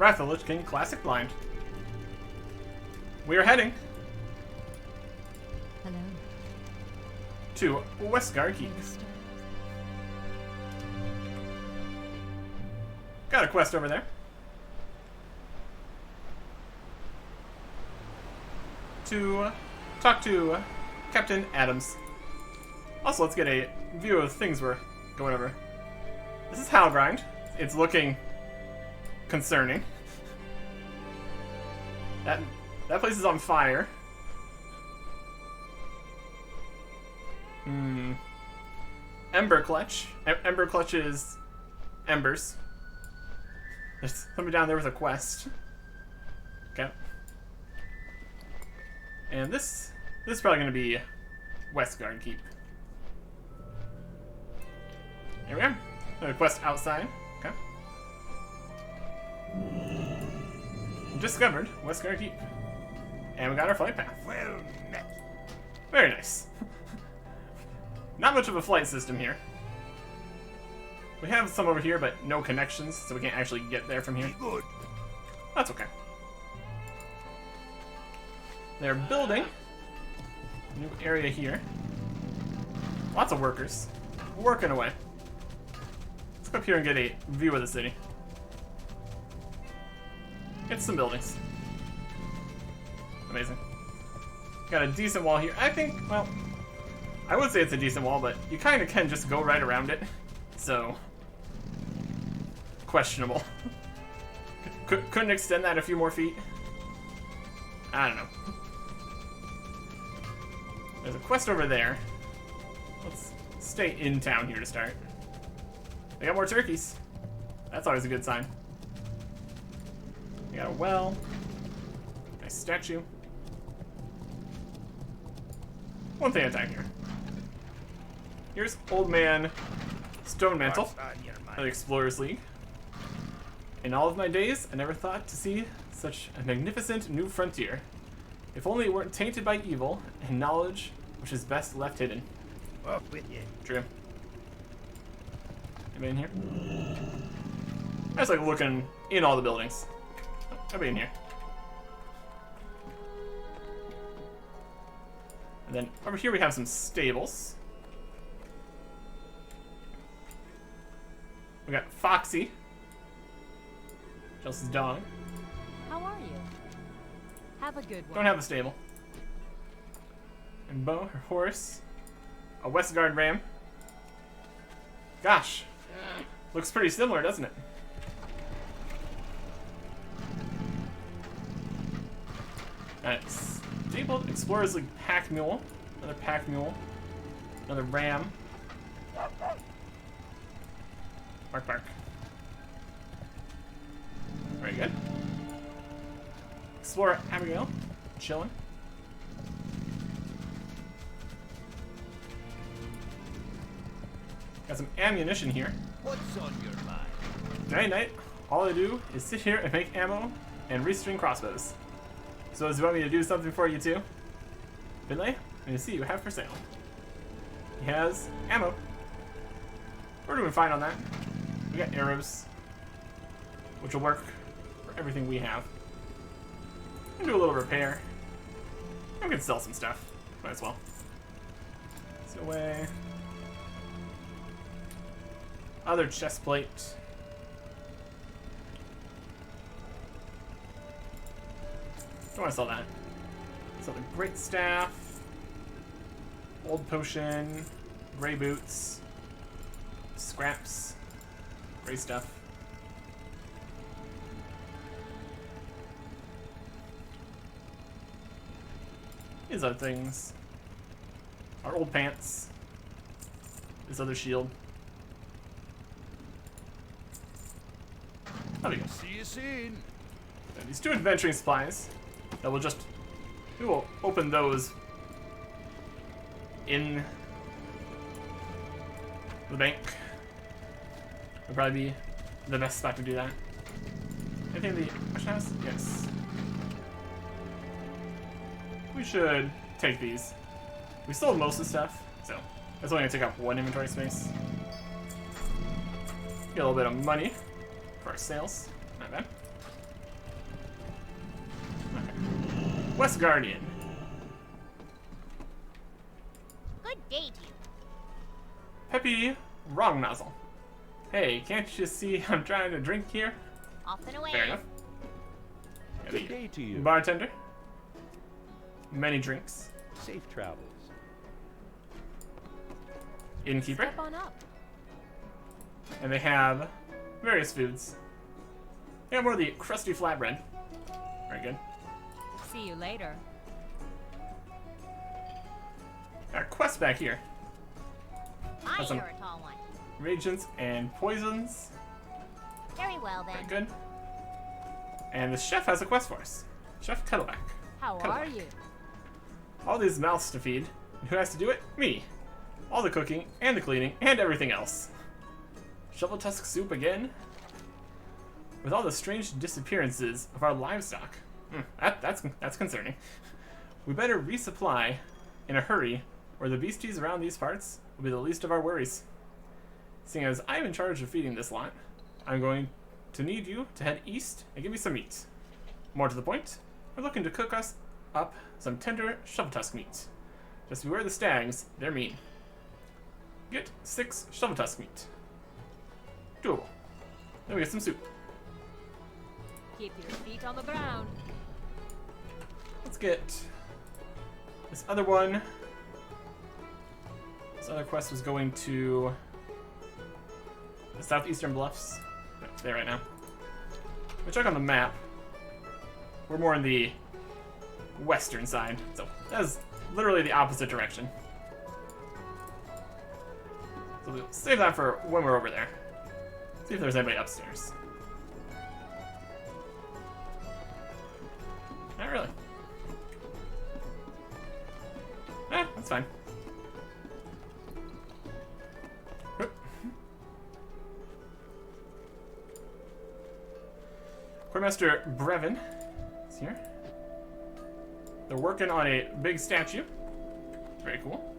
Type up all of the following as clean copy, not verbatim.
Wrath of the Lich King Classic Blind. We are heading Hello. to Westguard Keep. Got a quest over there. To talk to Captain Adams. Also, let's get a view of things we're going over. This is Halgrind. It's looking concerning. That place is on fire. Ember Clutch. Ember Clutch is embers. There's somebody down there with a quest. Okay. And this is probably going to be Westguard Keep. Here we are. Another quest outside. Okay. Discovered Westguard Keep. And we got our flight path. Well met. Very nice. Not much of a flight system here. We have some over here, but no connections, so we can't actually get there from here. Be good. That's okay. They're building a new area here. Lots of workers. Working away. Let's go up here and get a view of the city. Get some buildings. Amazing. Got a decent wall here. I think, well, I would say it's a decent wall, but you kind of can just go right around it. So, questionable. Couldn't extend that a few more feet? I don't know. There's a quest over there. Let's stay in town here to start. They got more turkeys. That's always a good sign. We got a well. Nice statue. One thing at a time here. Here's Old Man Stonemantle of the Explorers League. In all of my days, I never thought to see such a magnificent new frontier. If only it weren't tainted by evil and knowledge which is best left hidden. Off with you. True. Anybody in here? I just like looking in all the buildings. Nobody in here. And then over here we have some stables. We got Foxy, Chelsea's dog. How are you? Have a good one. Don't have a stable. And Bo, her horse. A Westguard ram. Gosh. Looks pretty similar, doesn't it? Stabled Explorers League pack mule. Another pack mule. Another ram. Bark, bark. Very good. Explorer Abigail. Chilling. Got some ammunition here. What's on your mind? Day and night, all I do is sit here and make ammo and restring crossbows. So does you want me to do something for you too? Finlay, I see you have for sale. He has ammo. We're doing fine on that. We got arrows, which will work for everything we have. We can do a little repair. And we can sell some stuff. Might as well. This away. Other chest plate. Don't want to sell that. So the great staff, old potion, gray boots, scraps, gray stuff. These other things. Our old pants. This other shield. There we go. See you soon. And these two adventuring supplies that we will open those in the bank. Would probably be the best spot to do that. Anything in the question house? Yes. We should take these. We sold most of the stuff, so that's only gonna take up one inventory space. Get a little bit of money for our sales. Not bad. Westguardian. Good day to you. Peppy Wrong Nozzle. Hey, can't you see I'm trying to drink here? Off and away. Fair enough. Good day to you. Bartender. Many drinks. Safe travels. Innkeeper. Step on up. And they have various foods. They have more of the crusty flatbread. Very good. See you later. Got a quest back here. Hi, That's some- you're a tall one. Reagents and poisons. Very well Very then. good. And the chef has a quest for us. Chef Kettleback. How Come are back. you? All these mouths to feed. And who has to do it? Me. All the cooking and the cleaning and everything else. Shovel tusk soup again? With all the strange disappearances of our livestock. That's concerning. We better resupply in a hurry, or the beasties around these parts will be the least of our worries. Seeing as I'm in charge of feeding this lot, I'm going to need you to head east and give me some meat. More to the point, we're looking to cook us up some tender shovel tusk meat. Just beware the stags, they're mean. Get 6 shovel tusk meat. Doable. Then we get some soup. Keep your feet on the ground. Let's get this other one. This other quest was going to the southeastern bluffs. There right now. We check on the map. We're more in the western side, so that is literally the opposite direction. So we'll save that for when we're over there. See if there's anybody upstairs. Not really. That's fine. Whoop. Quartermaster Brevin is here. They're working on a big statue. Very cool.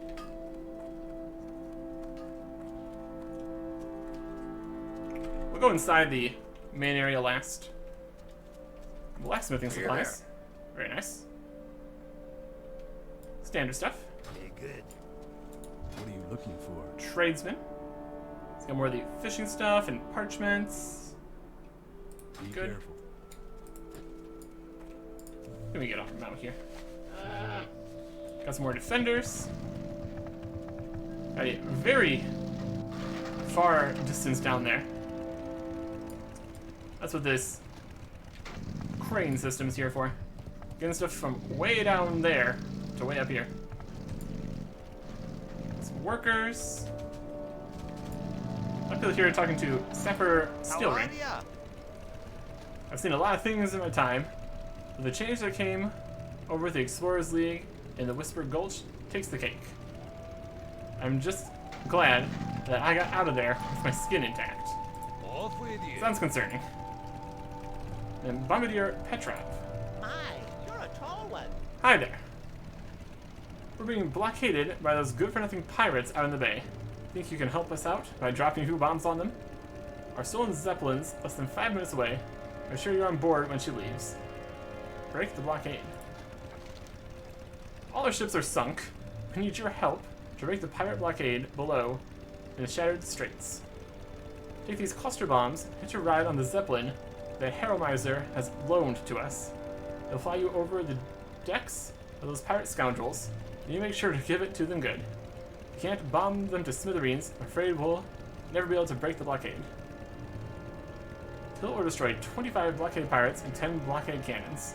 We'll go inside the main area last. Blacksmithing supplies. Very nice. Standard stuff. Very good. What are you looking for? Tradesman. It's got more of the fishing stuff and parchments. Be Good. careful. Let me get off the mount here. Got some more defenders. Got a very far distance down there. That's what this crane system is here for. Getting stuff from way down there to way up here. Some workers. Up here talking to Sapper How Steelring. are ya? I've seen a lot of things in my time, but the change that came over with the Explorers League and the Whispered Gulch takes the cake. I'm just glad that I got out of there with my skin intact. Off with you. Sounds concerning. And Bombardier Petrov. Hi, you're a tall one. Hi there. We're being blockaded by those good-for-nothing pirates out in the bay. Think you can help us out by dropping a few bombs on them? Our stolen Zeppelin's less than 5 minutes away. I'm sure you're on board when she leaves. Break the blockade. All our ships are sunk. We need your help to break the pirate blockade below in the Shattered Straits. Take these cluster bombs, hitch a ride on the Zeppelin that Harrowmiser has loaned to us. They'll fly you over the decks of those pirate scoundrels, and you make sure to give it to them good. You can't bomb them to smithereens. I'm afraid we'll never be able to break the blockade. Kill or destroy 25 blockade pirates and 10 blockade cannons.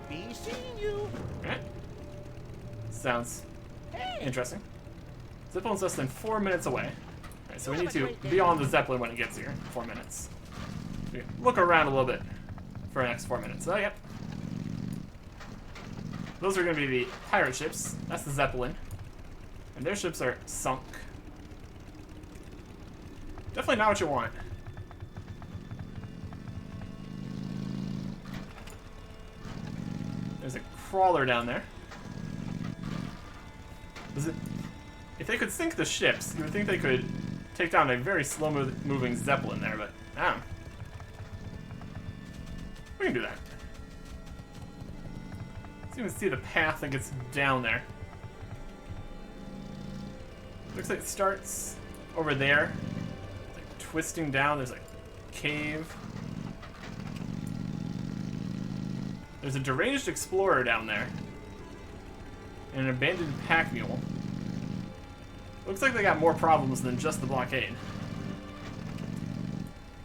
Be seeing you. Okay. Sounds interesting. Zeppelin's less than 4 minutes away. Alright, so we need to be on the Zeppelin when it gets here in 4 minutes. We look around a little bit for the next 4 minutes. Oh, yep. Those are going to be the pirate ships. That's the Zeppelin. And their ships are sunk. Definitely not what you want. There's a crawler down there. If they could sink the ships, you would think they could take down a very slow-moving Zeppelin there, but I don't know. We can do that. Let's even see the path that gets down there. Looks like it starts over there. It's like twisting down. There's like a cave. There's a deranged explorer down there. And an abandoned pack mule. Looks like they got more problems than just the blockade.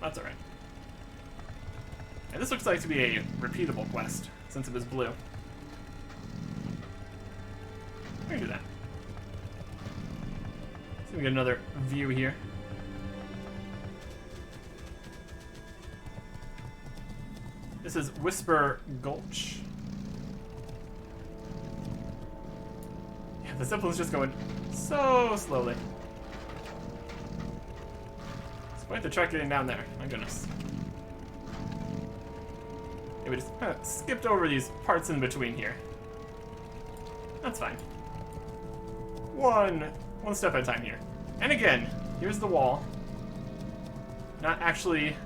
That's alright. And this looks like to be a repeatable quest, since it was blue. We can do that. So we get another view here. This is Whisper Gulch. Yeah, the Zeppelin's just going so slowly. It's quite the trek getting down there. My goodness. Yeah, we just kind of skipped over these parts in between here. That's fine. One step at a time here. And again, here's the wall. Not actually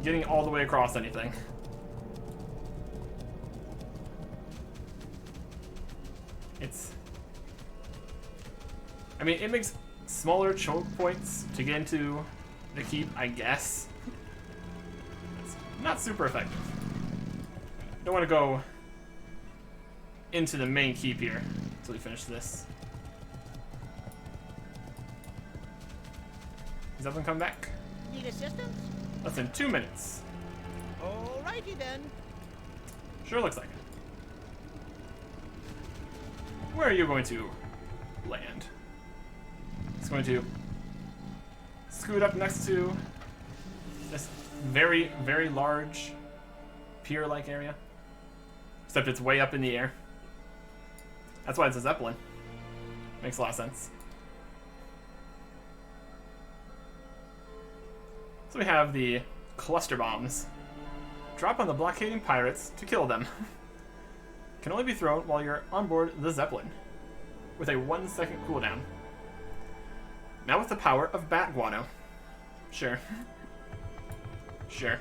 getting all the way across anything. I mean, it makes smaller choke points to get into the keep, I guess. It's not super effective. Don't want to go into the main keep here until we finish this. Does Zeppelin come back? Need assistance? Less than 2 minutes. Alrighty then. Sure looks like it. Where are you going to land? It's going to scoot up next to this very, very large pier-like area. Except it's way up in the air. That's why it's a Zeppelin. Makes a lot of sense. So we have the cluster bombs. Drop on the blockading pirates to kill them. Can only be thrown while you're on board the Zeppelin, with a 1-second cooldown. Now with the power of bat guano. Sure. Sure.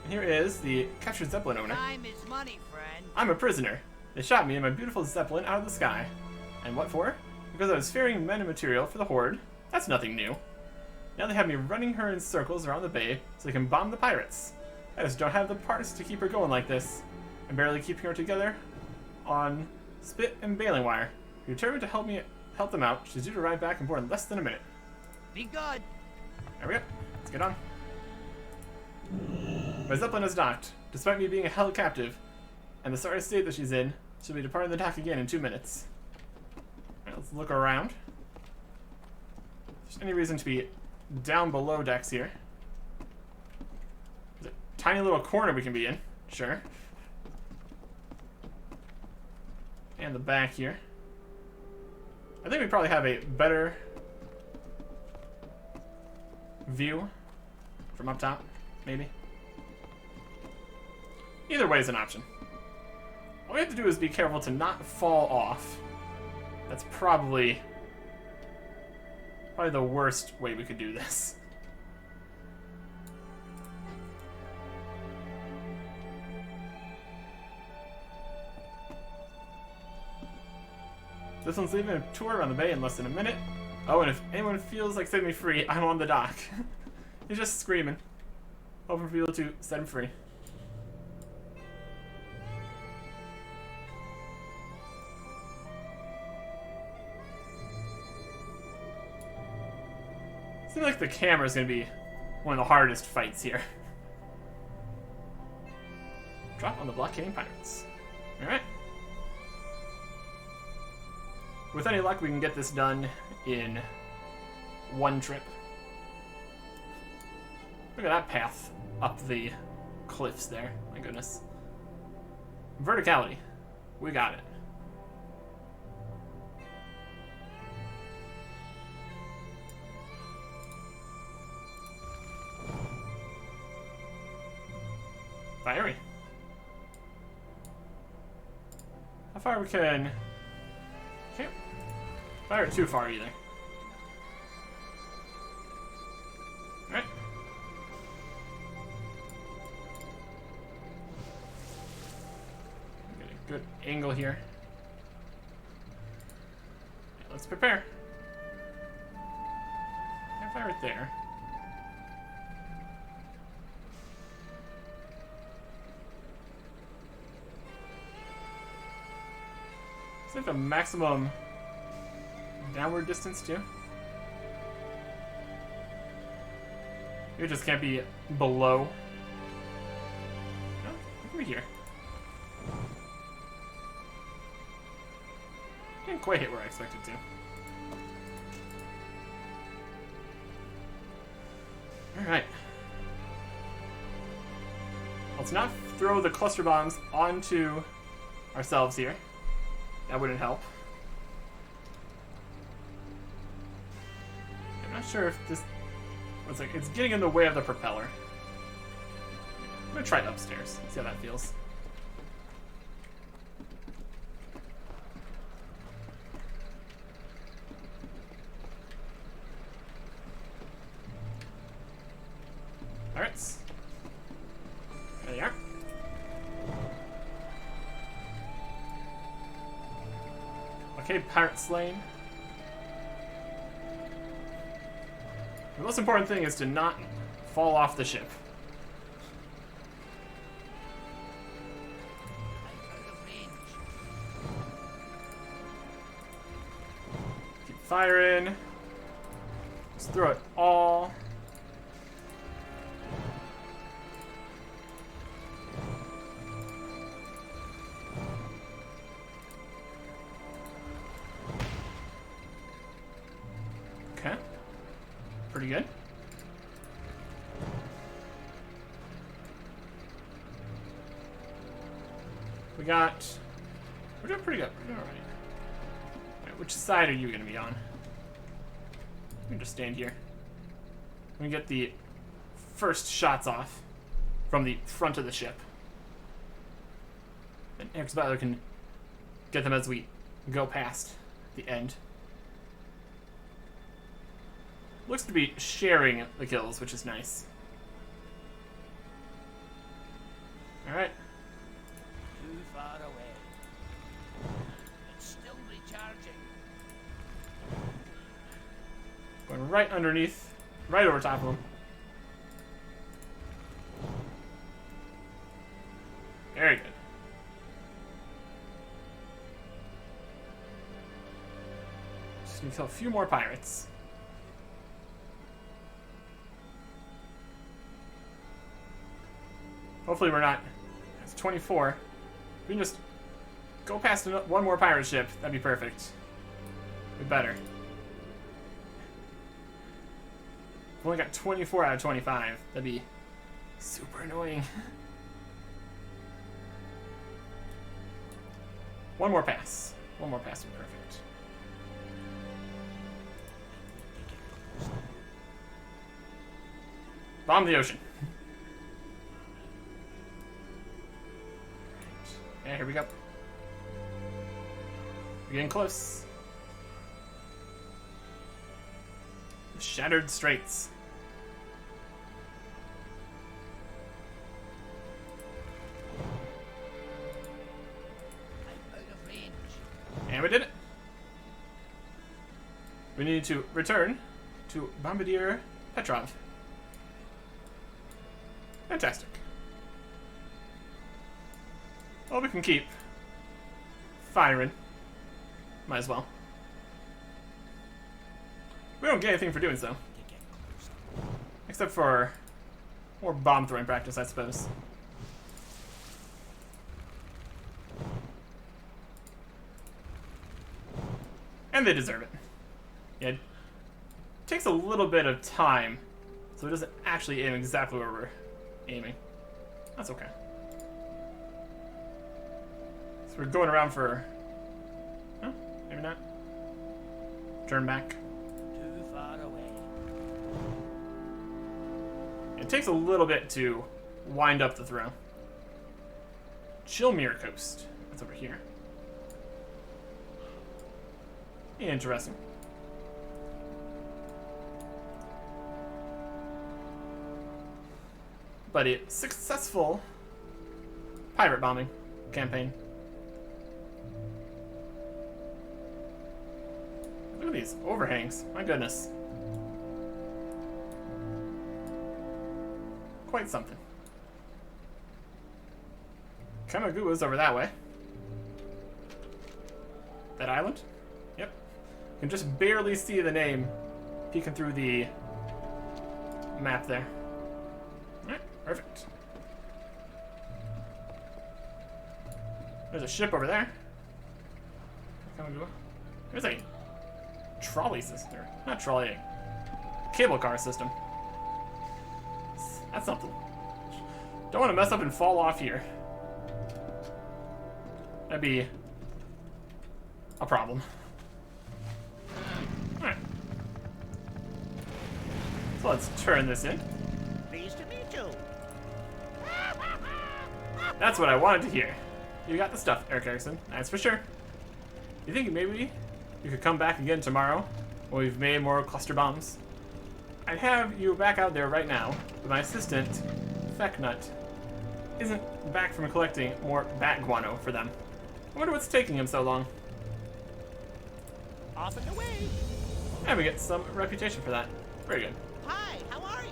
And here is the captured Zeppelin owner. Time is money, friend. I'm a prisoner. They shot me and my beautiful Zeppelin out of the sky. And what for? Because I was ferrying men and material for the Horde. That's nothing new. Now they have me running her in circles around the bay so they can bomb the pirates. I just don't have the parts to keep her going like this. I'm barely keeping her together on spit and baling wire. If you're determined to help them out, she's due to arrive back on board in less than a minute. Be good. There we go. Let's get on. My Zeppelin is docked. Despite me being a held captive and the sorry state that she's in, she'll be departing the dock again in 2 minutes. Alright, let's look around. If there's any reason to be down below decks here. There's a tiny little corner we can be in. Sure. And the back here. I think we probably have a better view from up top, maybe. Either way is an option. All we have to do is be careful to not fall off. That's probably the worst way we could do this. This one's leaving a tour around the bay in less than a minute. Oh, and if anyone feels like setting me free, I'm on the dock. He's just screaming. Hoping for people to set him free. Seems like the camera's gonna be one of the hardest fights here. Drop on the blockading pirates. Alright. With any luck, we can get this done in one trip. Look at that path up the cliffs there. My goodness. Verticality. We got it. Fiery. How far we can... Can't fire too far either. Alright. angle here. Let's prepare. Campfire right there. Is it a maximum downward distance too? You just can't be below. No, over here. Didn't quite hit where I expected to. Alright. Let's not throw the cluster bombs onto ourselves here. That wouldn't help. I'm not sure if this... Looks like it's getting in the way of the propeller. I'm gonna try it upstairs. See how that feels. Pirates. There they are. Okay, pirate slain. The most important thing is to not fall off the ship. Keep firing. Just throw it all. Okay. Pretty good. We're doing pretty good. We're doing alright. Alright, which side are you going to be on? You can just stand here. We get the first shots off from the front of the ship. And Eric's Butler can get them as we go past the end. Looks to be sharing the kills, which is nice. Alright. Too far away. It's still recharging. Going right underneath, right over top of him. Very good. Just need to kill a few more pirates. Hopefully we're not. It's 24. We can just go past one more pirate ship. That'd be perfect. Be better. We've only got 24 out of 25. That'd be super annoying. One more pass. One more pass would be perfect. Bomb the ocean. Yeah, here we go. We're getting close. The Shattered Straits. I'm out of range. And we did it. We need to return to Bombardier Petrov. Fantastic. Well, we can keep firing. Might as well. We don't get anything for doing so. Except for more bomb throwing practice, I suppose. And they deserve it. Yeah, it takes a little bit of time, so it doesn't actually aim exactly where we're aiming. That's okay. So we're going around for... Oh, maybe not. Turn back. Too far away. It takes a little bit to wind up the throw. Chilmere Coast. That's over here. Interesting. But a successful pirate bombing campaign. Look at these overhangs. My goodness. Quite something. Kamagoo is over that way. That island? Yep. You can just barely see the name peeking through the map there. Alright, perfect. There's a ship over there. Kamagoo. There's a trolley system. Not trolley, a cable car system. That's something. Don't want to mess up and fall off here. That'd be a problem. Alright. So let's turn this in. Pleased to meet you. That's what I wanted to hear. You got the stuff, Eric Erickson. That's for sure. You think maybe you could come back again tomorrow when we've made more cluster bombs? I'd have you back out there right now, but my assistant, Fecknut, isn't back from collecting more bat guano for them. I wonder what's taking him so long. Off and away. And we get some reputation for that. Very good. Hi, how are you?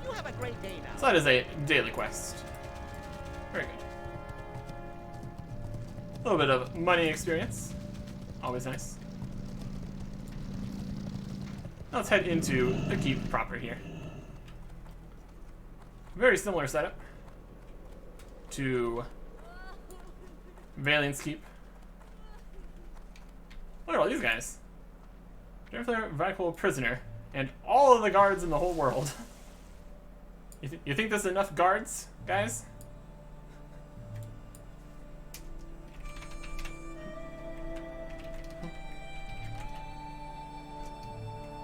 You have a great day now. So that is a daily quest. Very good. A little bit of money experience. Always nice. Now let's head into the keep proper here. Very similar setup to Valiant's keep. Look at all these guys. Dragonflare, Vical prisoner, and all of the guards in the whole world. You think there's enough guards, guys?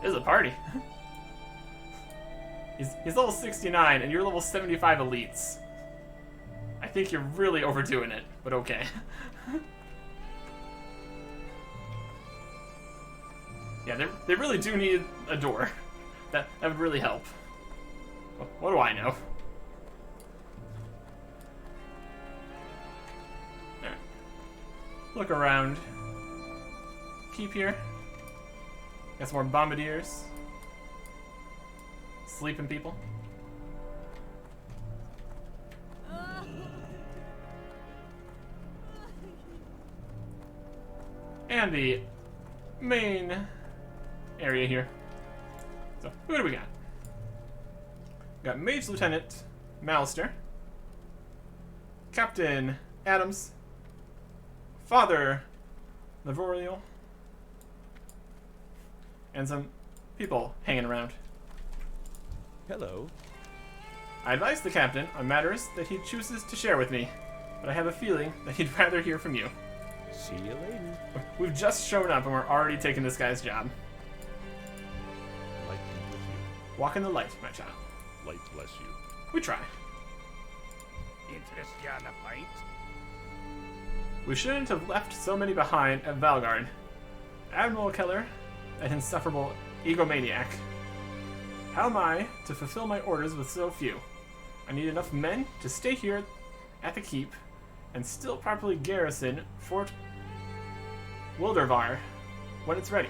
There's a party. He's level 69 and you're level 75 elites. I think you're really overdoing it, but okay. Yeah, they really do need a door. That would really help. What do I know? Alright. Look around. Keep here. Got some more bombardiers. Sleeping people. And the main area here. So, who do we got? We got Mage Lieutenant Malister, Captain Adams, Father Lavoriel, and some people hanging around. Hello. I advise the captain on matters that he chooses to share with me, but I have a feeling that he'd rather hear from you. See you later. We've just shown up and we're already taking this guy's job. Light be with you. Walk in the light, my child. Light bless you. We try. Interest you on the fight? We shouldn't have left so many behind at Valgard. Admiral Keller, that insufferable egomaniac. How am I to fulfill my orders with so few? I need enough men to stay here at the keep and still properly garrison Fort Wildervar when it's ready.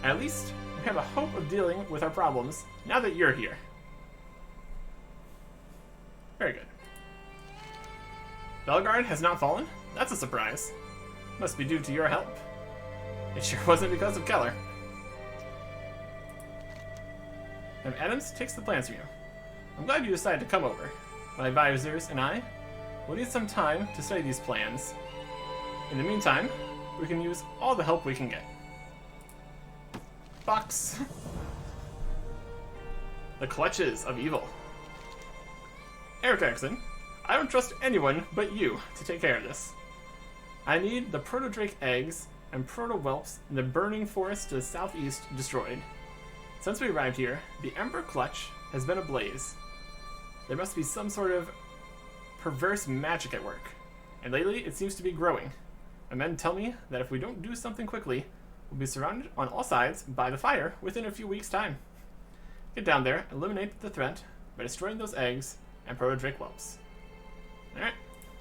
At least we have a hope of dealing with our problems now that you're here. Very good. Belgard has not fallen? That's a surprise. Must be due to your help. It sure wasn't because of Keller. And Adams takes the plans from you. I'm glad you decided to come over. My advisors and I will need some time to study these plans. In the meantime, we can use all the help we can get. Box. The clutches of evil. Eric Erickson, I don't trust anyone but you to take care of this. I need the proto-drake eggs and proto-whelps in the burning forest to the southeast destroyed. Since we arrived here, the Ember Clutch has been ablaze. There must be some sort of perverse magic at work, and lately it seems to be growing. My men tell me that if we don't do something quickly, we'll be surrounded on all sides by the fire within a few weeks' time. Get down there, eliminate the threat by destroying those eggs and proto-drake whelps. Alright.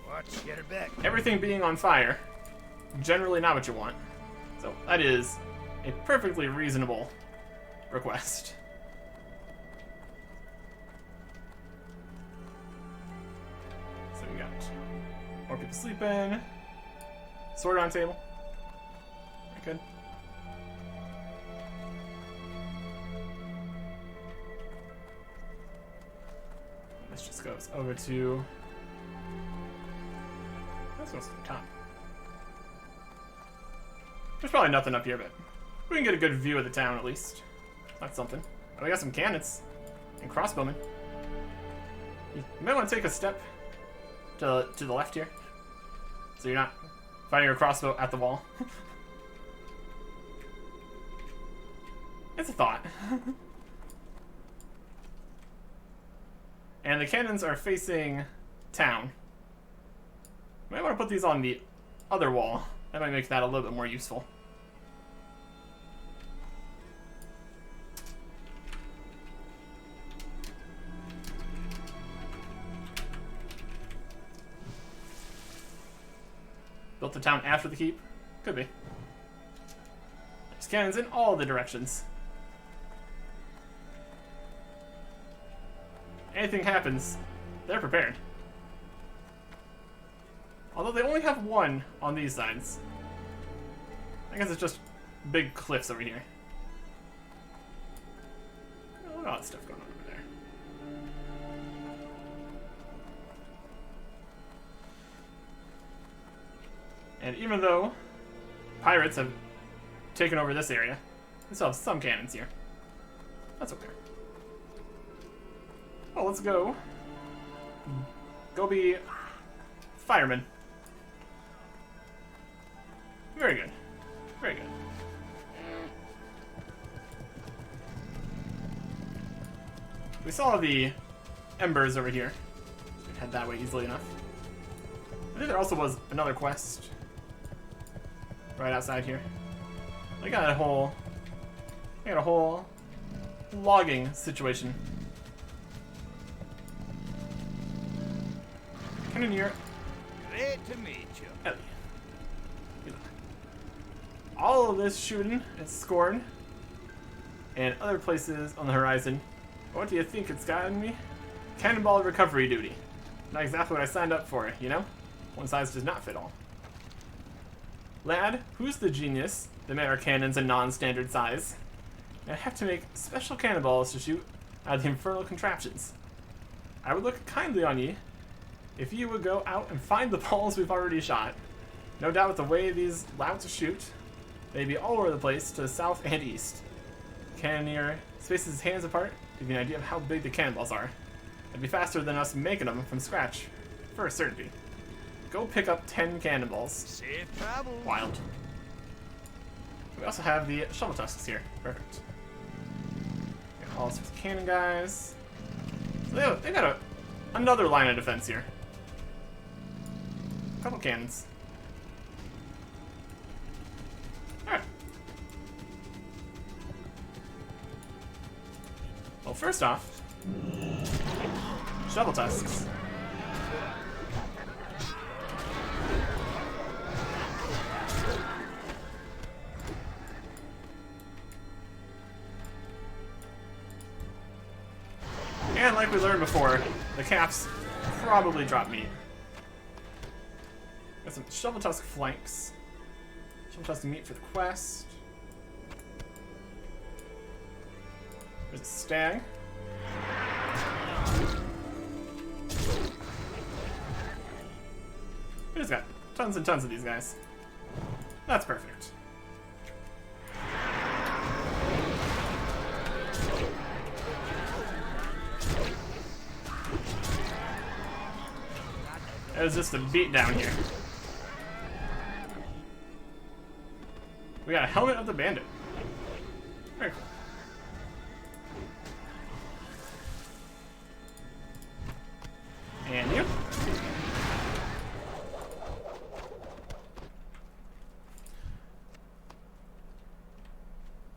Watch your back. Everything being on fire generally not what you want. So that is a perfectly reasonable request. So we got more people sleeping. Sword on table. Very good. This just goes over to... This goes to the top. There's probably nothing up here, but we can get a good view of the town at least. That's something. Oh, we got some cannons and crossbowmen. You might want to take a step to the left here, so you're not firing your crossbow at the wall. It's a thought. And the cannons are facing town. Might want to put these on the other wall. That might make that a little bit more useful. Built the town after the keep? Could be. There's cannons in all the directions. Anything happens, they're prepared. Although they only have one on these sides. I guess it's just big cliffs over here. Oh, look at all that stuff going on over there. And even though pirates have taken over this area, we still have some cannons here. That's okay. Well, let's go. Go be firemen. Very good. Very good. We saw the embers over here. We can head that way easily enough. I think there also was another quest right outside here. They got a whole logging situation. Cannoneer. Great to meet you. Hell yeah. All of this shooting at Scorn and other places on the horizon. What do you think it's gotten me? Cannonball recovery duty. Not exactly what I signed up for, you know? One size does not fit all. Lad, who's the genius that made our cannons a non-standard size? I have to make special cannonballs to shoot out of the infernal contraptions. I would look kindly on ye if you would go out and find the balls we've already shot. No doubt with the way these louts shoot, they'd be all over the place to the south and east. Cannoneer spaces his hands apart to give you an idea of how big the cannonballs are. It'd be faster than us making them from scratch, for a certainty. Go pick up 10 cannonballs. Safe travel. Wild. We also have the shovel tusks here. Perfect. Got all sorts of cannon guys. So they got another line of defense here. A couple cannons. Alright. Well, first off, shovel tusks. And like we learned before, the caps probably drop meat. Got some shovel tusk flanks. Shovel tusk meat for the quest. There's a stag. We just got tons and tons of these guys. That's perfect. It was just a beat down here. We got a helmet of the bandit. Very cool. And you.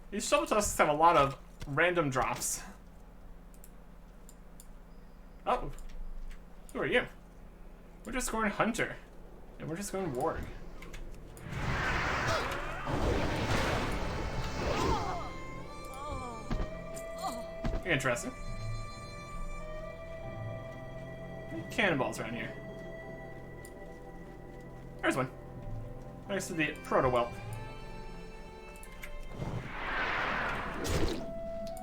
These shovel tusks have a lot of random drops. Oh. Who are you? We're just going Hunter. And we're just going Warg. Interesting. Cannonballs around here. There's one. Next to the proto-whelp.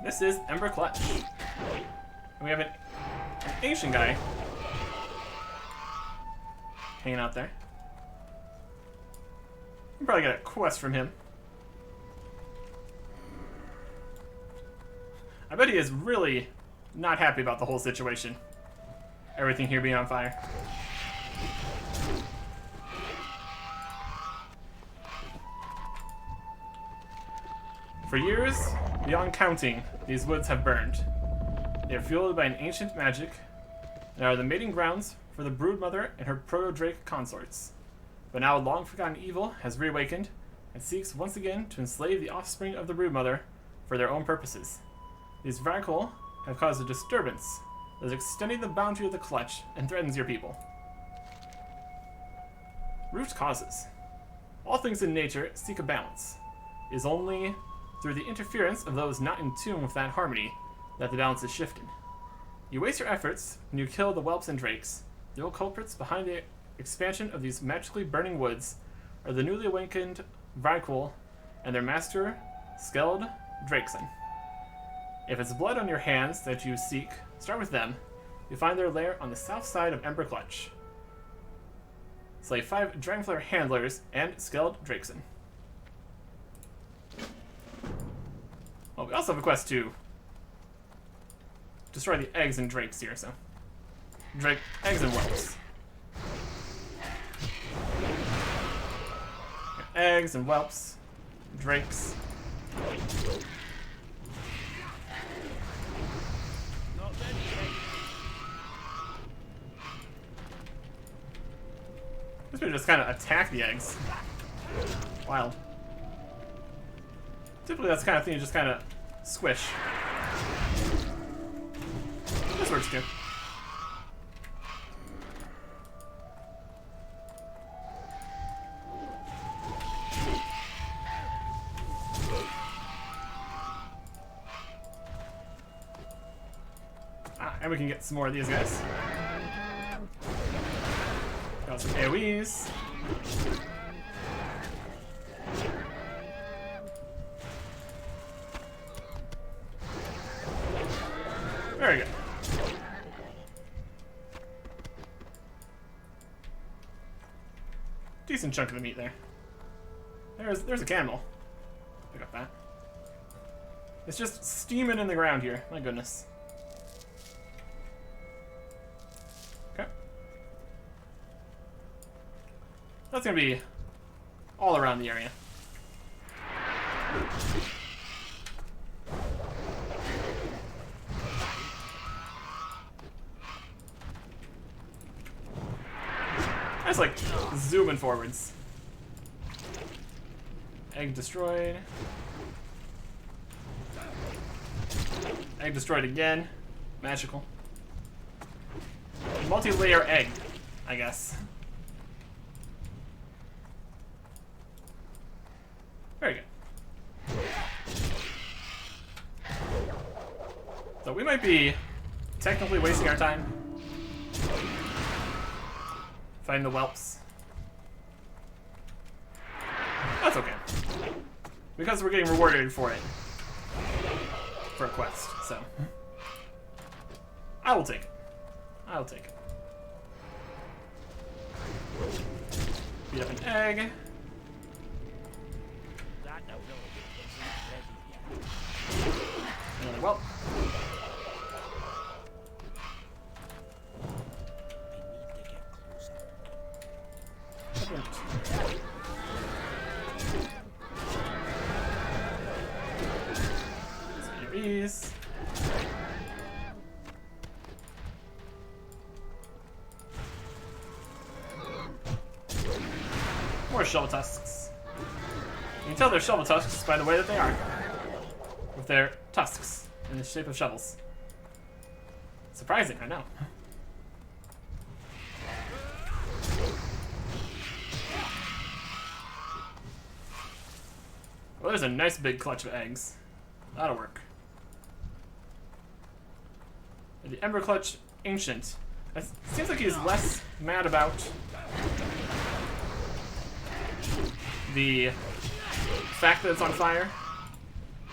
This is Ember Clutch. And we have an Asian guy hanging out there. We'll probably get a quest from him. I bet he is really not happy about the whole situation. Everything here being on fire. For years, beyond counting, these woods have burned. They are fueled by an ancient magic and are the mating grounds for the broodmother and her proto-drake consorts. But now a long-forgotten evil has reawakened and seeks once again to enslave the offspring of the broodmother for their own purposes. These Vrykul have caused a disturbance that is extending the boundary of the clutch and threatens your people. Root causes. All things in nature seek a balance. It is only through the interference of those not in tune with that harmony that the balance is shifted. You waste your efforts when you kill the whelps and drakes. The real culprits behind the expansion of these magically burning woods are the newly awakened Vrykul and their master, Skeld Drakeson. If it's blood on your hands that you seek, start with them. You find their lair on the south side of Ember Clutch. Slay 5 Dragonflare handlers and Skeld Drakeson. Well, we also have a quest to destroy the eggs and drakes here, so. Eggs and whelps. Eggs and whelps. Drakes. I guess we just kind of attack the eggs. Wild. Typically that's the kind of thing you just kind of squish. This works too. And we can get some more of these guys. Got some AoEs. Very good. Decent chunk of the meat there. There's a camel. Pick up that. It's just steaming in the ground here. My goodness. Okay. That's gonna be all around the area. That's like zooming forwards. Egg destroyed. Egg destroyed again. Magical. Multi-layer egg, I guess. Very good. So we might be technically wasting our time fighting the whelps. That's okay. Because we're getting rewarded for it. For a quest, so. I will take it. I will take it. Beat up an egg. Another whelp. These. More shovel tusks. You can tell they're shovel tusks by the way that they are. With their tusks in the shape of shovels. Surprising, I know. Well, there's a nice big clutch of eggs. That'll work. The Ember Clutch Ancient. It seems like he's less mad about the fact that it's on fire,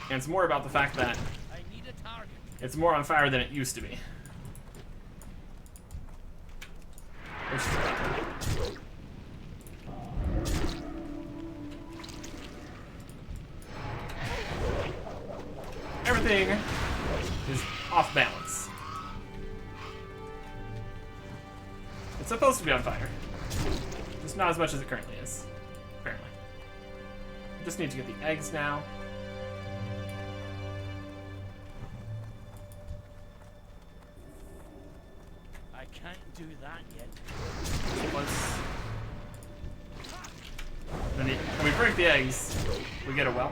and it's more about the fact that I need a target. it's more on fire than it used to be. Which is everything is off balance. It's supposed to be on fire. Just not as much as it currently is, apparently. I just need to get the eggs now. I can't do that yet. When we break the eggs, we get a well.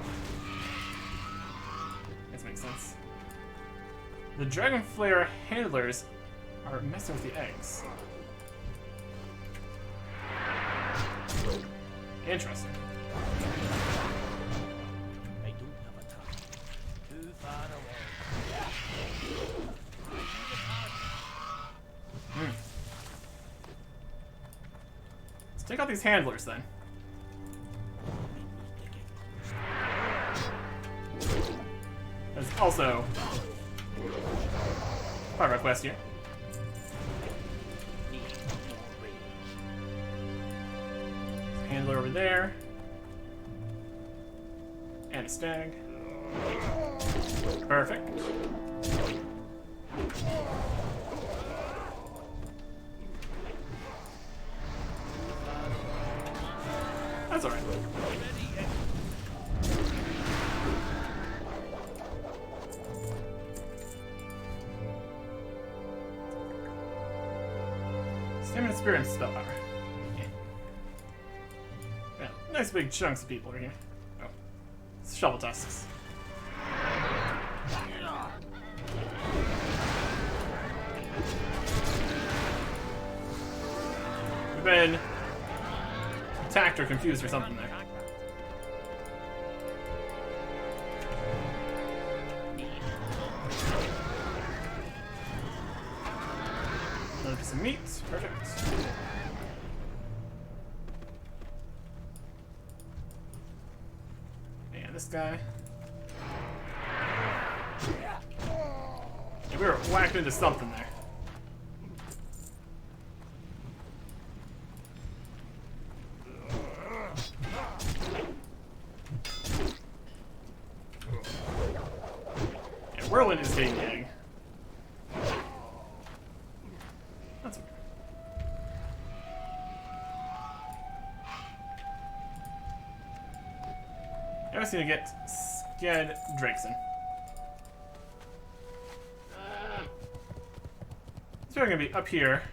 This makes sense. The Dragon Flare handlers are messing with the eggs. Interesting. I don't have a target. Too far away. I need a target. Let's take out these handlers then. There's also part of our quest here. Need more range. Handler over there. And a stag. Perfect. That's alright. Stamina, spirit, and spell power. Yeah, nice big chunks of people are here. Oh, it's shovel tusks. We've been attacked or confused or something there. Another piece of meat. Perfect. And this guy. Yeah, we were whacked into something there. Yeah, Whirlwind is getting the egg. That's okay. I just need to get Sked Drakeson. It's probably gonna be up here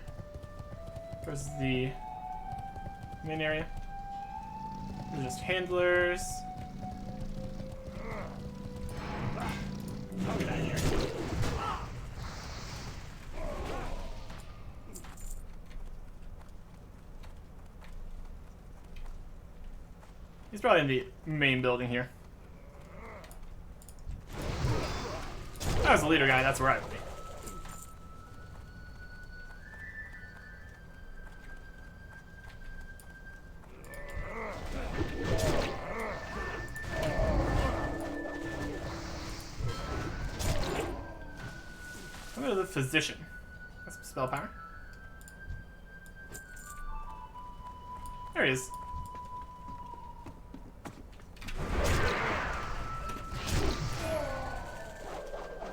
towards the main area. These are just handlers. I'll get out of here. He's probably in the main building here. That was the leader guy, that's where I would be. I'm gonna go to the physician. That's some spell power. There he is.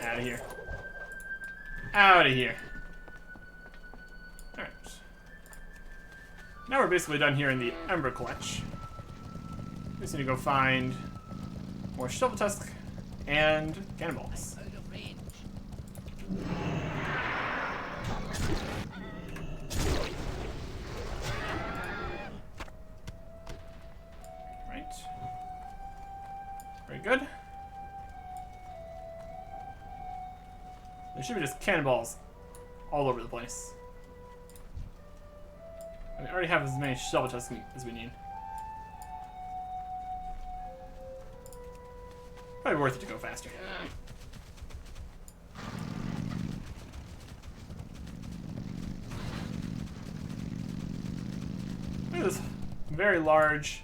Out of here. Out of here. Alright. Now we're basically done here in the Ember Clutch. We just need to go find more Shovel Tusk and Cannonballs. Out of range. Right. Very good. There should be just cannonballs all over the place. We already have as many shovel tusks as we need. Probably worth it to go faster. at this very large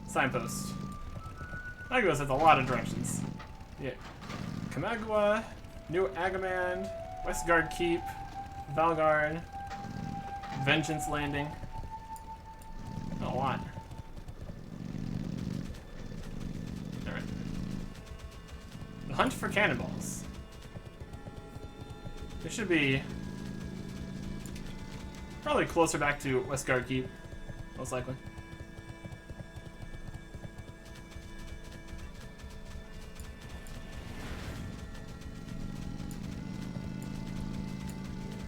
signpost. That goes in a lot of directions. Yeah. Kamagua, New Agamand, Westguard Keep, Valgard, Vengeance Landing. A lot. Alright. The hunt for cannonballs. It should be probably closer back to Westguard Keep, most likely.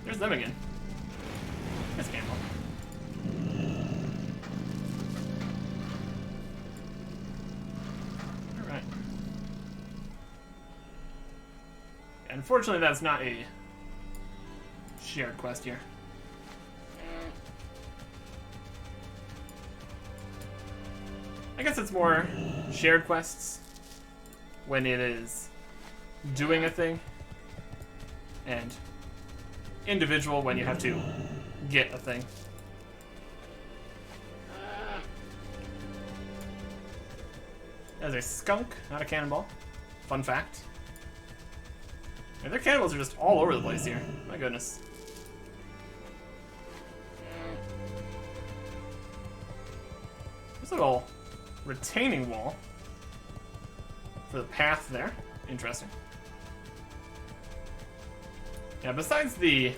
There's them again. That's cannonball. Alright. Unfortunately, that's not a shared quest here. I guess it's more shared quests when it is doing a thing, and individual when you have to get a thing. There's a skunk, not a cannonball. Fun fact. And their cannonballs are just all over the place here. My goodness. This little retaining wall for the path there. Interesting. Yeah, besides the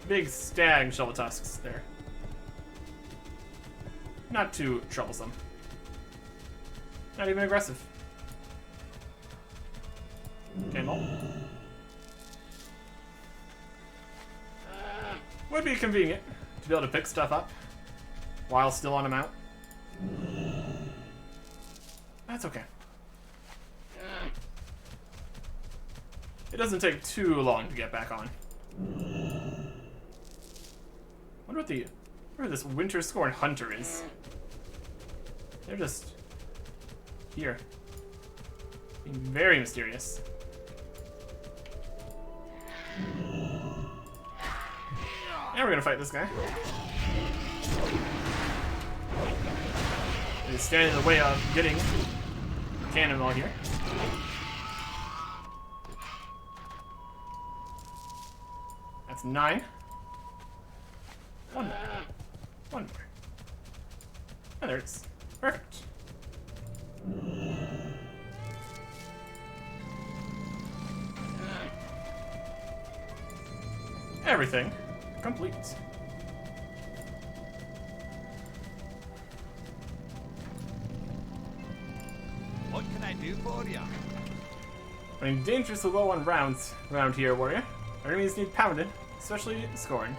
big stag shovel tusks there, not too troublesome. Not even aggressive. Cannonball. Would be convenient to be able to pick stuff up while still on a mount. That's okay. It doesn't take too long to get back on. Wonder where this Winter Scorn Hunter is. They're just here. Being very mysterious. And we're gonna fight this guy. He's standing in the way of getting a cannonball here. That's 9. One more. One more. Oh, there it is. Perfect. Everything complete. What can I do for you? Running dangerously low on rounds around here, warrior. Our enemies need pounded, especially Scorn.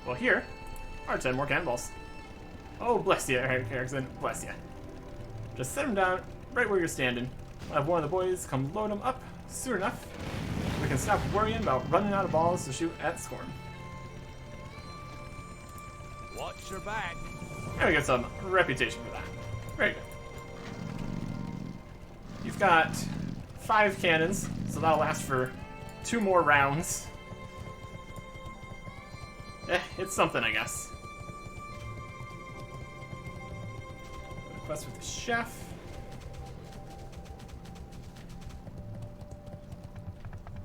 Well, here are 10 more cannonballs. Oh, bless you, Erickson. Bless you. Just set them down right where you're standing. I'll have one of the boys come load them up soon enough. We can stop worrying about running out of balls to shoot at Scorn. Watch your back. And we get some reputation for that. Very good. You've got 5 cannons, so that'll last for 2 more rounds. It's something, I guess. Quest with the chef.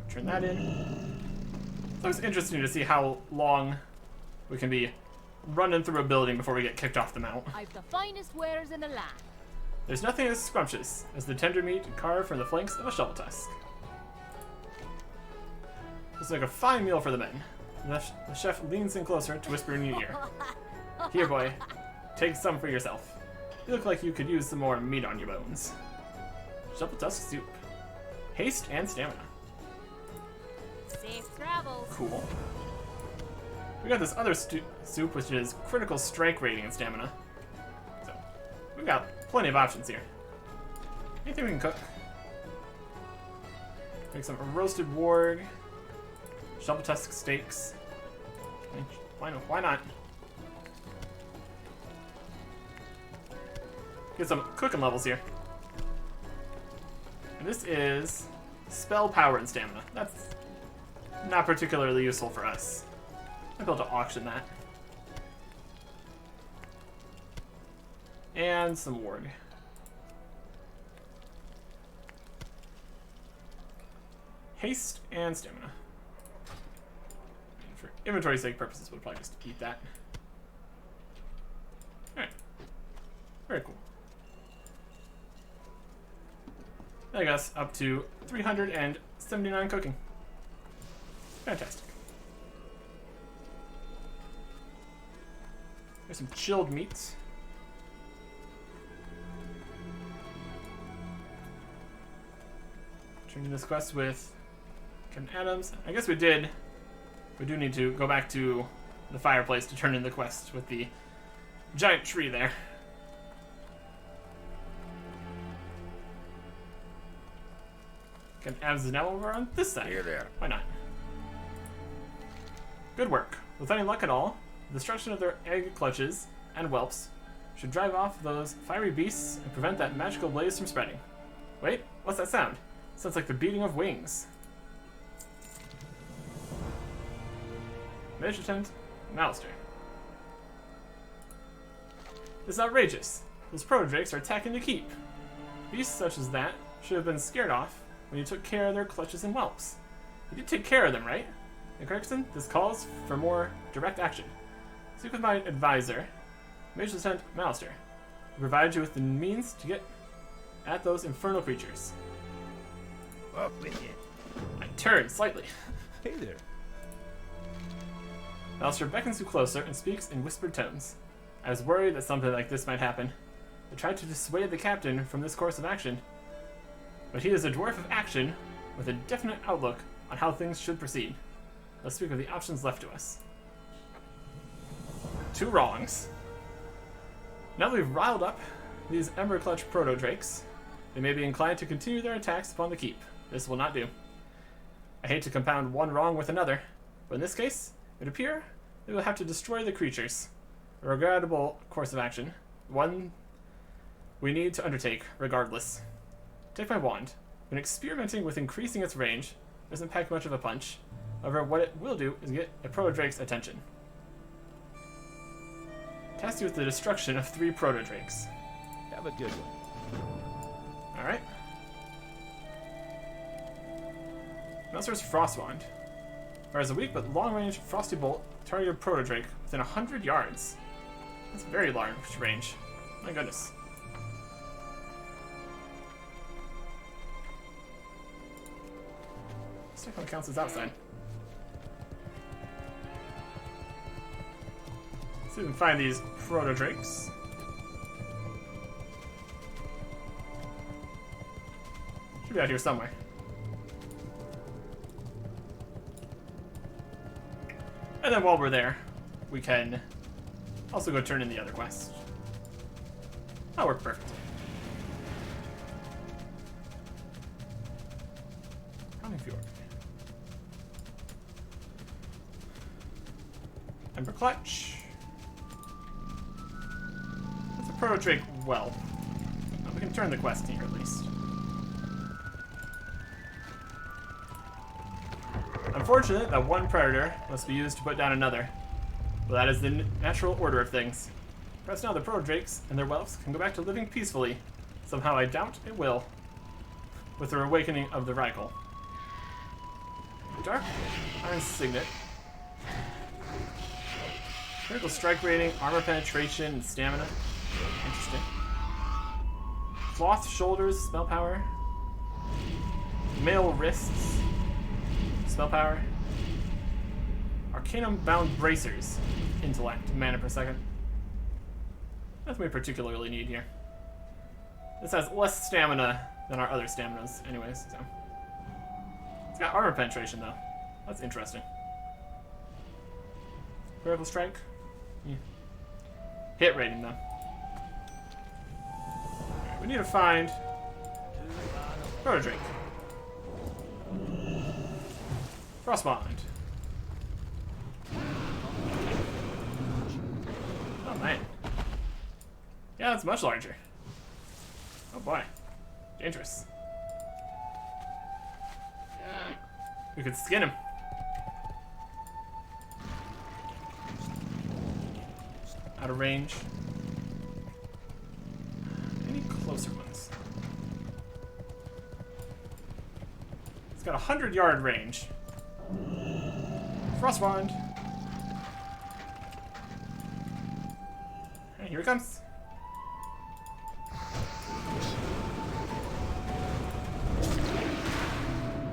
Turn that in. So it's interesting to see how long we can be running through a building before we get kicked off the mount. I've the finest wares in the land. There's nothing as scrumptious as the tender meat carved from the flanks of a shovel tusk. It's like a fine meal for the men. The chef leans in closer to whisper in your ear. Here, boy, take some for yourself. You look like you could use some more meat on your bones. Shovel tusk soup. Haste and stamina. Safe travels. Cool. We got this other soup, which is critical strike rating and stamina. So, we've got plenty of options here. Anything we can cook? Make some roasted warg. Shovel tusk steaks. Why not? Get some cooking levels here. And this is spell power and stamina. That's not particularly useful for us. I'll be able to auction that. And some ward. Haste and stamina. And for inventory sake purposes, we'll probably just eat that. Alright. Very cool. That got us up to 379 cooking. Fantastic. There's some chilled meats. Turning this quest with Captain Adams. I guess we did. We do need to go back to the fireplace to turn in the quest with the giant tree there. Captain Adams is now over on this side. Here there. Why not? Good work. With any luck at all, the destruction of their egg clutches and whelps should drive off those fiery beasts and prevent that magical blaze from spreading. Wait, what's that sound? Sounds like the beating of wings. Mage Lieutenant Malister. This is outrageous. Those proto-drakes are attacking the keep. Beasts such as that should have been scared off when you took care of their clutches and whelps. You did take care of them, right? Kirkson, this calls for more direct action. Speak with my advisor, Mage Lieutenant Malister, to provide you with the means to get at those infernal creatures. Up with it. I turn slightly. Hey there. Malister beckons you closer and speaks in whispered tones. I was worried that something like this might happen. I tried to dissuade the captain from this course of action, but he is a dwarf of action with a definite outlook on how things should proceed. Let's speak of the options left to us. 2 wrongs. Now that we've riled up these Ember Clutch proto-drakes, they may be inclined to continue their attacks upon the keep. This will not do. I hate to compound one wrong with another, but in this case, it would appear that we'll have to destroy the creatures. A regrettable course of action, one we need to undertake regardless. Take my wand. When experimenting with increasing its range, it doesn't pack much of a punch. However, what it will do is get a proto-drake's attention. Task you with the destruction of 3 proto-drakes. Have a good one. Alright. Malister's Frost Wand. Fires a weak but long-range Frosty Bolt targeted proto-drake within 100 yards. That's very large range. My goodness. Let's check how it counts as outside. See if we can find these proto-drakes. Should be out here somewhere. And then while we're there, we can also go turn in the other quest. That'll work perfectly. Counting Fjord. Ember Clutch. That's a proto-drake well. We can turn the quest here at least. Unfortunate that one predator must be used to put down another, but that is the natural order of things. Perhaps now the proto-drakes and their whelps can go back to living peacefully. Somehow I doubt it will, with the awakening of the Rykel. Dark Iron Signet. Critical strike rating, armor penetration, and stamina. Interesting. Cloth shoulders, spell power. Mail wrists. Spell power. Arcanum bound bracers. Intellect. Mana per second. Nothing we particularly need here. This has less stamina than our other staminas, anyways, so. It's got armor penetration, though. That's interesting. Critical strike. Yeah. Hit rating, though. Right, we need to find Proto-Drake. Frostbond. Oh, man. Yeah, that's much larger. Oh, boy. Dangerous. We could skin him. Out of range. closer ones. It's got a 100-yard range. Frost wand. And here it comes.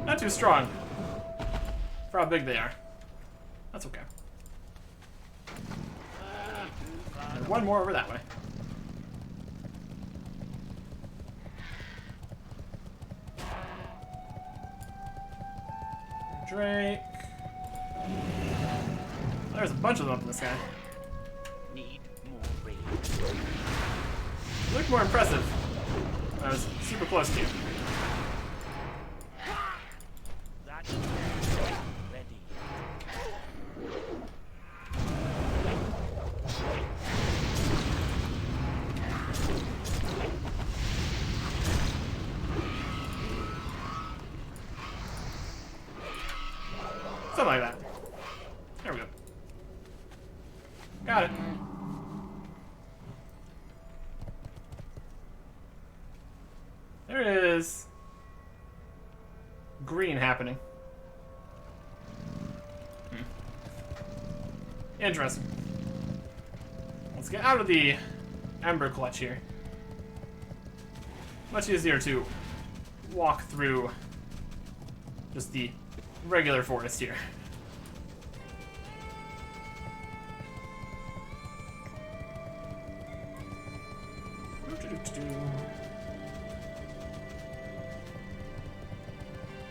Not too strong for how big they are. That's okay. And one more over that way. Drake. There's a bunch of them up in the sky. Need more range. You look more impressive. I was super close to you. That's ready. Something like that. There we go. Got it. There is green happening. Interesting. Let's get out of the Ember Clutch here. Much easier to walk through just the regular forest here.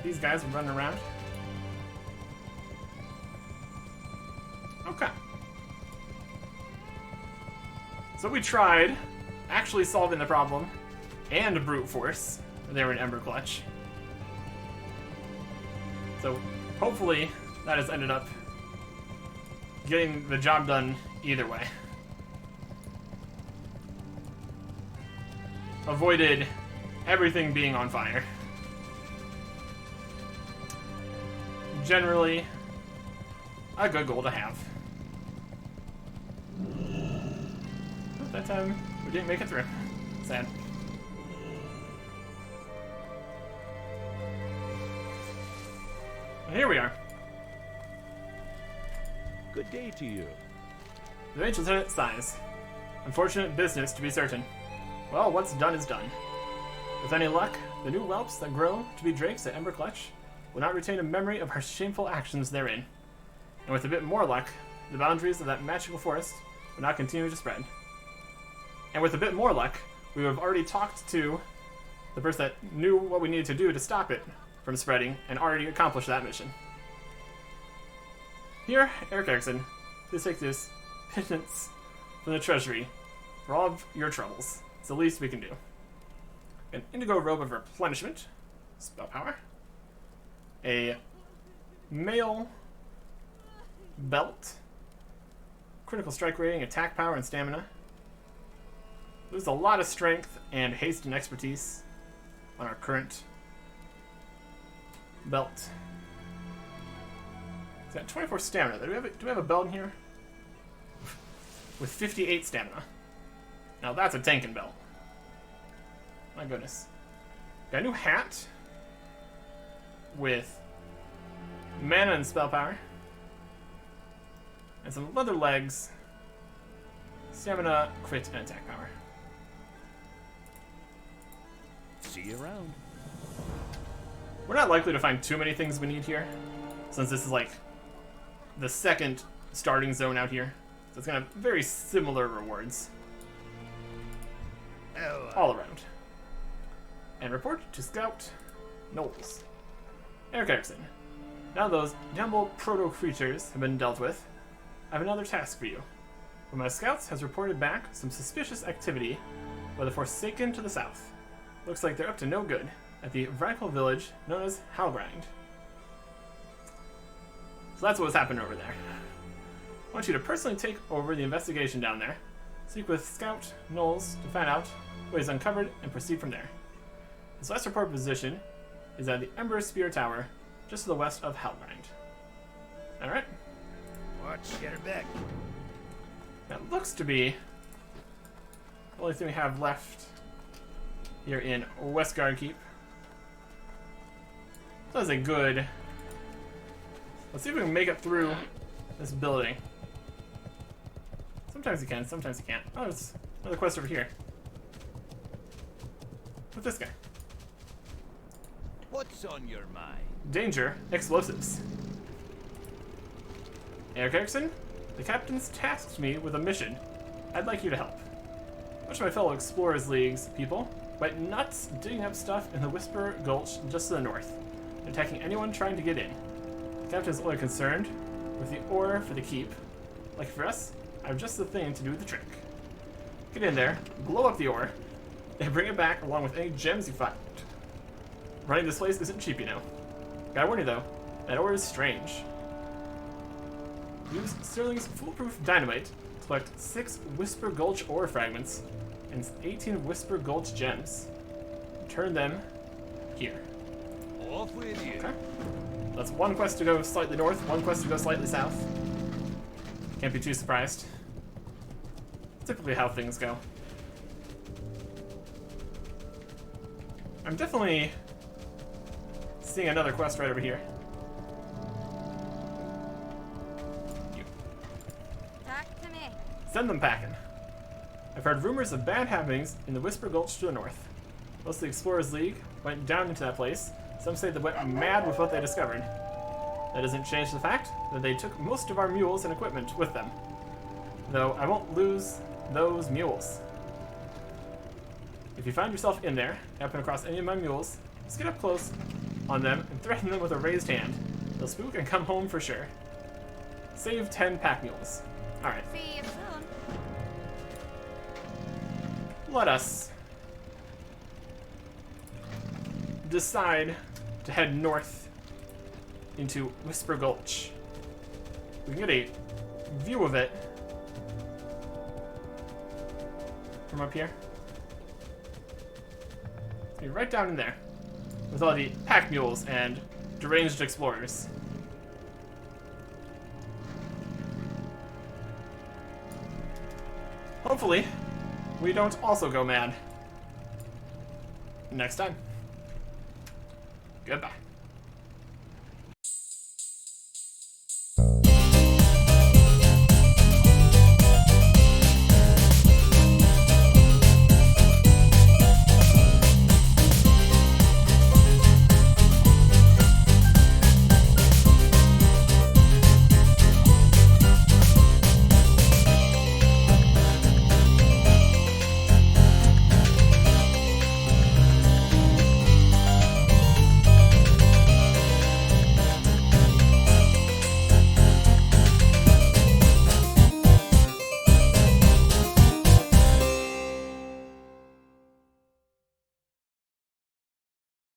These guys are running around. Okay. So we tried actually solving the problem and brute force. They were in Ember Clutch. So hopefully that has ended up getting the job done either way. Avoided everything being on fire. Generally, a good goal to have. But that time, we didn't make it through. Sad. Well, here we are. Good day to you. The Mage Lieutenant sighs. Unfortunate business, to be certain. Well, what's done is done. With any luck, the new whelps that grow to be drakes at Ember Clutch will not retain a memory of our shameful actions therein. And with a bit more luck, the boundaries of that magical forest will not continue to spread. And with a bit more luck, we would have already talked to the person that knew what we needed to do to stop it from spreading and already accomplished that mission. Here, Eric Erickson, please take this pittance from the treasury for all of your troubles. It's the least we can do. An indigo robe of replenishment, spell power. A mail belt, critical strike rating, attack power, and stamina. Lose a lot of strength and haste and expertise on our current belt. It's got 24 stamina. Do we have a belt in here? With 58 stamina. Now that's a tanking belt. My goodness. Got a new hat with mana and spell power. And some leather legs, stamina, crit, and attack power. See you around. We're not likely to find too many things we need here, since this is like the second starting zone out here. So it's gonna have very similar rewards. All around. And report to Scout Knowles. Eric Erickson. Now those dumble proto-creatures have been dealt with, I have another task for you. One of my scouts has reported back some suspicious activity by the Forsaken to the south. Looks like they're up to no good at the radical village known as Halgrind. So that's what's happened over there. I want you to personally take over the investigation down there. Speak with Scout Knowles to find out what is uncovered and proceed from there. His last report position is at the Ember Spear Tower, just to the west of Halgrind. Alright. Watch your back. That looks to be the only thing we have left here in Westguard Keep. That was a good... Let's see if we can make it through this building. Sometimes you can, sometimes you can't. Oh, there's another quest over here. With this guy. What's on your mind? Danger, explosives. Eric Erickson, the captain's tasked me with a mission. I'd like you to help. Much of my fellow Explorers League's people went nuts digging up stuff in the Whisper Gulch just to the north, attacking anyone trying to get in. The captain's only concerned with the ore for the keep. Like for us, I have just the thing to do the trick. Get in there, blow up the ore, and bring it back along with any gems you find. Running this place isn't cheap, you know. Gotta warn you though, that ore is strange. Use Sterling's foolproof dynamite to collect 6 Whisper Gulch ore fragments and 18 Whisper Gulch gems. Turn them here. Off with you. Okay. That's one quest to go slightly north, one quest to go slightly south. Can't be too surprised. Typically how things go. I'm definitely seeing another quest right over here. You. Talk to me. Send them packing. I've heard rumors of bad happenings in the Whisper Gulch to the north. Most of the Explorers League went down into that place. Some say they went mad with what they discovered. That doesn't change the fact that they took most of our mules and equipment with them. Though I won't lose those mules. If you find yourself in there, happen across any of my mules, just get up close on them and threaten them with a raised hand. They'll spook and come home for sure. Save 10 pack mules. Alright. See you soon. Let us decide to head north into Whisper Gulch. We can get a view of it from up here. Be right down in there with all the pack mules and deranged explorers. Hopefully, we don't also go mad next time. Goodbye.